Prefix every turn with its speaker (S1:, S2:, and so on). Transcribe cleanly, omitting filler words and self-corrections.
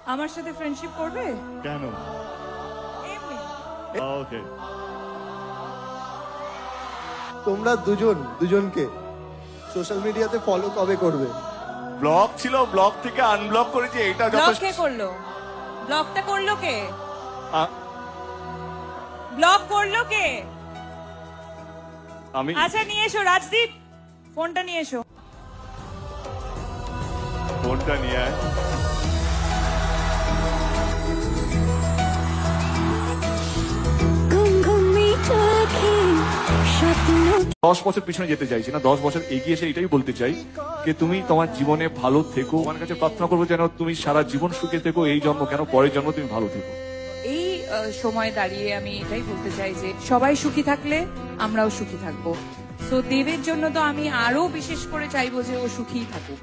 S1: আমার সাথে ফ্রেন্ডশিপ করবে?
S2: কেন?
S1: এমনি।
S2: ওকে।
S3: তোমরা দুজনকে সোশ্যাল মিডিয়াতে ফলো কবে করবে?
S2: ব্লক ছিল, ব্লক থেকে আনব্লক করেছি, এটা
S1: ব্লক
S2: যথেষ্ট।
S1: কে করলো? ব্লকটা করলো কে?
S2: আ-
S1: ব্লক করলো কে?
S2: আমি
S1: আচ্ছা নিয়ে এসো রাজদীপ, ফোনটা নিয়ে এসো।
S2: ফোনটা নিয়ে আয়। 10 বছর পিছনে যেতে চাইছি না, 10 বছর এগিয়ে এসে এটাই বলতে চাই যে তুমি তোমার জীবনে ভালো থেকো। আমার কাছে প্রার্থনা করবো যেন তুমি সারা জীবন সুখে থেকো, এই জন্ম কেন পরের জন্ম তুমি ভালো থেকো।
S1: এই সময় দাঁড়িয়ে আমি এটাই বলতে চাই যে সবাই সুখী থাকলে আমরাও সুখী থাকবো। তো দেবের জন্য তো আমি আরো বিশেষ করে চাইবো যে ও সুখী থাকুক।